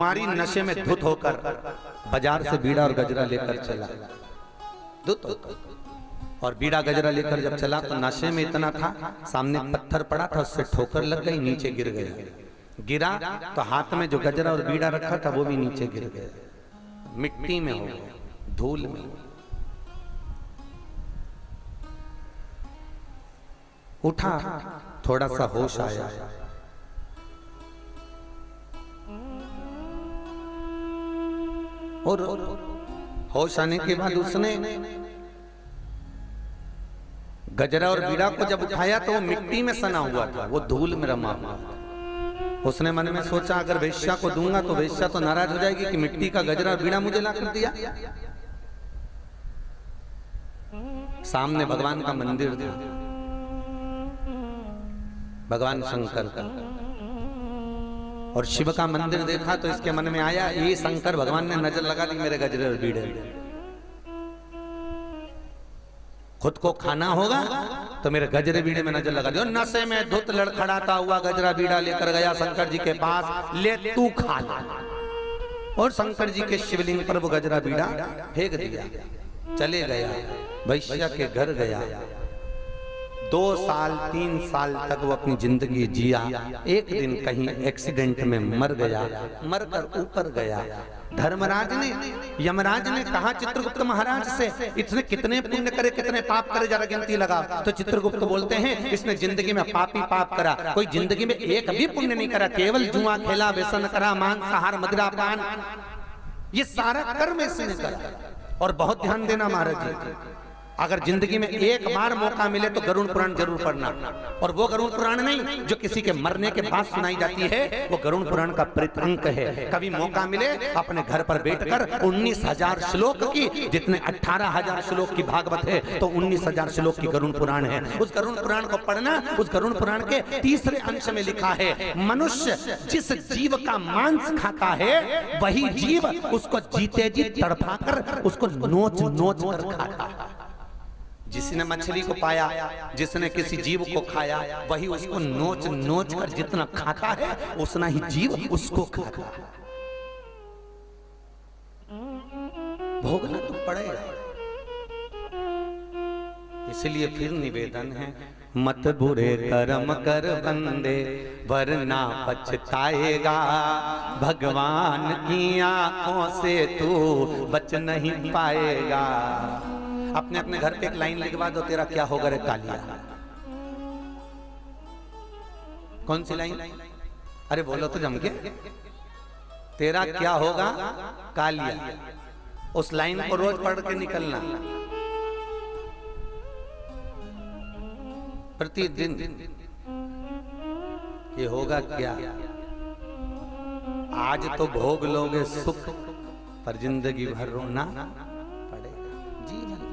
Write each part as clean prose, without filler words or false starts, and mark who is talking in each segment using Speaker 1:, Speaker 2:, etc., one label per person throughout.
Speaker 1: हमारी नशे में धुत होकर बाजार से बीड़ा और गजरा लेकर चला। धुत और बीड़ा गजरा लेकर जब चला तो नशे में इतना था, सामने पत्थर पड़ा था, उससे ठोकर लग गई, नीचे गिर गया। गिरा तो हाथ में जो गजरा और बीड़ा रखा था वो भी नीचे गिर गया, मिट्टी में हो गया, धूल में। उठा, थोड़ा सा होश आया, और होश आने के बाद उसने गजरा और बीड़ा को जब उठाया तो वो मिट्टी में सना हुआ था, वो धूल में रमा हुआ था। उसने मन में सोचा अगर वेश्या को दूंगा तो वेश्या तो नाराज हो जाएगी कि मिट्टी का गजरा और बीड़ा मुझे ला कर दिया। सामने भगवान का मंदिर था, भगवान शंकर का, और शिव का मंदिर देखा तो इसके मन में आया ये शंकर भगवान ने नजर लगा दी मेरे गजरे और बीड़े। खुद को खाना होगा तो मेरे गजरे बीड़े में नजर लगा दी। और नशे में धुत लड़खड़ाता हुआ गजरा बीड़ा लेकर गया शंकर जी के पास, ले तू खा ला। और शंकर जी के शिवलिंग पर वो गजरा बीड़ा फेंक दिया, चले गया, वैश्या के घर गया। 2 साल 3 साल तक वो अपनी जिंदगी जिया। एक दिन कहीं एक्सीडेंट में मर गया, मरकर ऊपर गया। धर्मराज ने, यमराज ने कहा चित्रगुप्त महाराज से इसने कितने पुण्य करे कितने पाप करे जरा गिनती लगा। तो चित्रगुप्त बोलते हैं इसने जिंदगी में पाप ही पाप करा, कोई जिंदगी में एक भी पुण्य नहीं करा, केवल जुआ खेला, व्यसन करा, मांसाहार, मदिरा पान, ये सारा कर्म इसने करा। और बहुत ध्यान देना महाराज जी, अगर जिंदगी में एक बार मौका मिले तो गरुड़ पुराण जरूर पढ़ना। और वो गरुड़ पुराण नहीं जो किसी के मरने के बाद सुनाई जाती है, वो गरुड़ पुराण का प्रीतंक है। कभी मौका मिले अपने घर पर बैठकर 19,000 श्लोक की, जितने 18,000 श्लोक की भागवत है तो 19,000 श्लोक की गरुड़ पुराण है। उस गरुड़ पुराण को पढ़ना। उस गरुड़ पुराण के 3रे अंश में लिखा है मनुष्य जिस जीव का मांस खाता है वही जीव उसको जीते जी तड़पा कर उसको नोच नोच कर खाता है। जिसने मछली को पाया, जिसने किसी जीव को खाया, वही उसको नोच नोच कर जितना खाता है उतना ही जीव उसको खाता है। भोगना तो पड़ेगा। इसलिए फिर निवेदन है, मत बुरे कर्म कर बंदे वरना पछताएगा, भगवान की आंखों से तू बच नहीं पाएगा। अपने अपने घर पे एक लाइन लिखवा दो, तेरा क्या होगा रे कालिया। कौन सी लाइन? अरे बोलो तो जम के, तेरा क्या होगा कालिया। उस लाइन को रोज पढ़ के निकलना, प्रतिदिन। ये होगा क्या? आज तो भोग लोगे सुख, पर जिंदगी भर रोना पड़ेगा। जी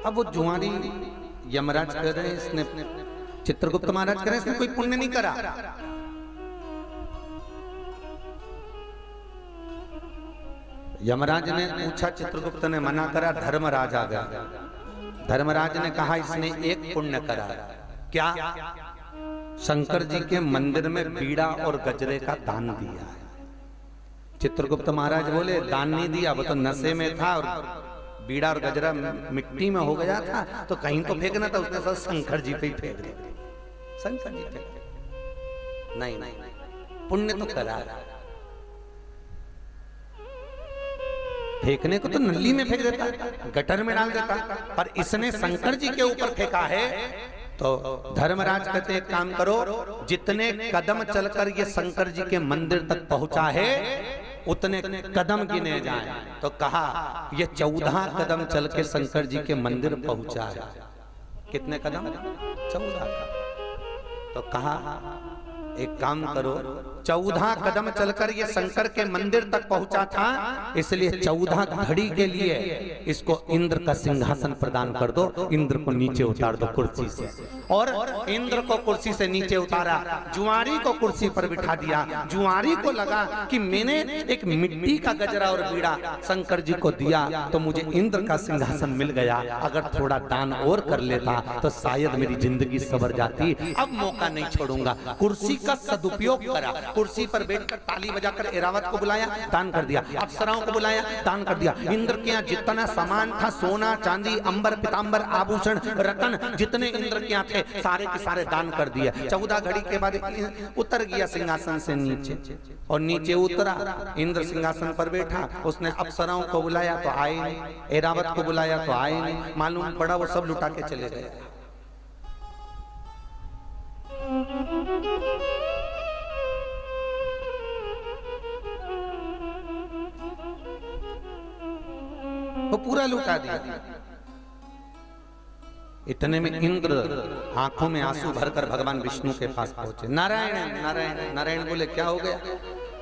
Speaker 1: अब वो जुआरी यमराज कह रहे हैं इसने, चित्रगुप्त महाराज कह रहे हैं इसने कोई पुण्य नहीं करा। यमराज ने पूछा, चित्रगुप्त ने मना करा, धर्मराज आ गया। धर्मराज ने कहा इसने एक पुण्य करा। क्या? शंकर जी के मंदिर में बीड़ा और गजरे का दान दिया है। चित्रगुप्त महाराज बोले दान नहीं दिया, वो तो नशे में था और बीड़ा और गजरा मिट्टी में हो गया था, तो कहीं तो फेंकना था, उसने सब शंकर जी पे ही फेंक दिया। शंकर जी पे नहीं, पुण्य तो करा। फेंकने को तो नली में फेंक देता, गटर में डाल देता, पर इसने शंकर जी के ऊपर फेंका है। तो धर्मराज कहते एक काम करो, जितने कदम चलकर ये शंकर जी के मंदिर तक पहुंचा है उतने कदम गिने जाएं। तो कहा ये 14 कदम चल के शंकर जी के मंदिर पहुंचा है। कितने कदम? 14 कदम। तो कहा एक काम करो, 14 कदम चलकर ये शंकर के मंदिर तक पहुंचा था, इसलिए 14 घड़ी के लिए इसको इंद्र का सिंहासन प्रदान कर दो, इंद्र को नीचे उतार दो कुर्सी से। और इंद्र को कुर्सी से नीचे उतारा, जुआरी को कुर्सी पर बिठा दिया। जुआरी को लगा कि मैंने एक मिट्टी का गजरा और बीड़ा शंकर जी को दिया तो मुझे इंद्र का सिंहासन मिल गया, अगर थोड़ा दान और कर लेता तो शायद मेरी जिंदगी सवर जाती, अब मौका नहीं छोड़ूंगा। कुर्सी का सदुपयोग करा, कुर्सी पर बैठकर ताली बजाकर ऐरावत को बुलाया, दान कर दिया। अप्सराओं को बुलाया, दान कर दिया। इंद्र के यहाँ जितना सामान था, सोना चांदी अंबर पीतांबर आभूषण रतन जितने इंद्र के यहाँ थे सारे के सारे दान कर दिए। 14 घड़ी के बाद उतर गया सिंहासन से नीचे, और नीचे उतरा, इंद्र सिंहासन पर बैठा। उसने अप्सराओं को बुलाया तो आए नहीं, ऐरावत को बुलाया तो आए नहीं, मालूम पड़ा वो सब लुटा के चले गए। वो पूरा लुटा दिया। इतने में इंद्र आंखों में आंसू भरकर भगवान विष्णु के पास पहुंचे। नारायण नारायण नारायण बोले, क्या हो गया?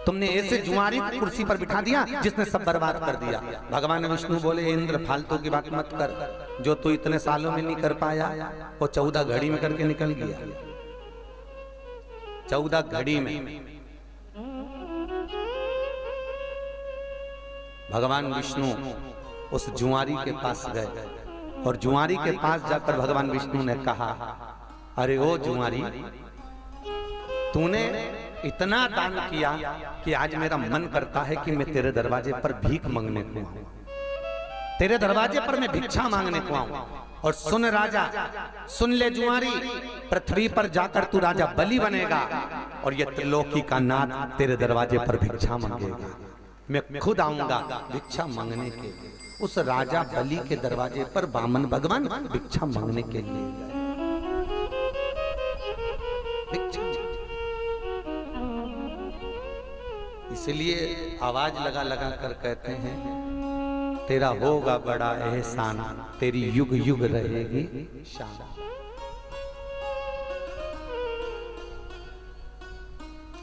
Speaker 1: तुमने ऐसे जुआरी को कुर्सी पर बिठा दिया जिसने सब बर्बाद कर दिया। भगवान विष्णु बोले, इंद्र फालतू की बात मत कर, जो तू इतने सालों में नहीं कर पाया वो 14 घड़ी में करके निकल गया। 14 घड़ी में भगवान विष्णु उस जुआरी के पास गए, और जुआरी के पास जाकर भगवान विष्णु ने कहा, अरे ओ जुआरी, तूने इतना दान किया कि आज मेरा मन करता है कि मैं तेरे दरवाजे पर भीख मांगने को आऊं, तेरे दरवाजे पर मैं भिक्षा मांगने को आऊं। और सुन राजा, सुन ले जुआरी, पृथ्वी पर जाकर तू राजा बलि बनेगा और ये त्रिलोकी का नाथ तेरे दरवाजे पर भिक्षा मांगेगा। मैं खुद आऊंगा भिक्षा मांगने के लिए। उस राजा बलि के दरवाजे पर वामन भगवान भिक्षा मांगने के लिए गए। इसलिए आवाज लगा लगा कर कहते हैं, तेरा होगा बड़ा एहसान, तेरी युग युग रहेगी शान।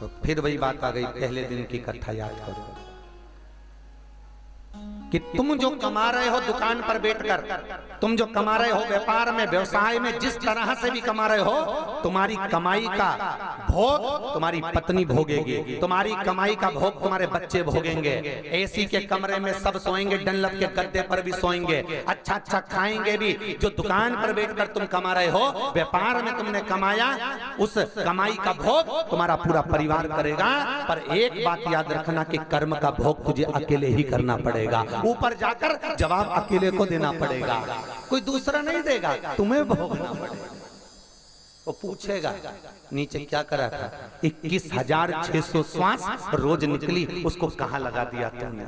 Speaker 1: तो फिर वही बात आ गई, पहले दिन की कथा याद करो कि तुम जो कमा रहे हो दुकान पर बैठकर, तुम जो कमा रहे हो व्यापार में व्यवसाय में, जिस तरह से भी कमा रहे हो, तुम्हारी कमाई का भोग तुम्हारी पत्नी भोगेगी, तुम्हारी कमाई का भोग तुम्हारे बच्चे भोगेंगे। एसी के कमरे में सब सोएंगे, डनलप के गद्दे पर भी सोएंगे, अच्छा अच्छा खाएंगे भी। जो दुकान पर बैठकर तुम कमा रहे हो, व्यापार में तुमने कमाया, उस कमाई का भोग तुम्हारा पूरा परिवार करेगा। पर एक बात याद रखना कि कर्म का भोग तुझे अकेले ही करना पड़ेगा, ऊपर जाकर जवाब अकेले को देना पड़ेगा, कोई दूसरा नहीं देगा, तुम्हें भोगना पड़ेगा। वो पूछेगा नीचे क्या करा था, 21,600 श्वास रोज निकली, उसको कहां लगा दिया तुमने?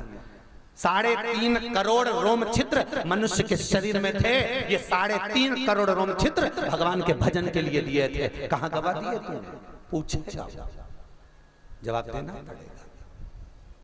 Speaker 1: 3.5 करोड़ रोम छिद्र मनुष्य के शरीर में थे, ये 3.5 करोड़ रोम छिद्र भगवान के भजन के लिए दिए थे, कहां गवा दिए तुमने? पूछेगा, जवाब देना पड़ेगा।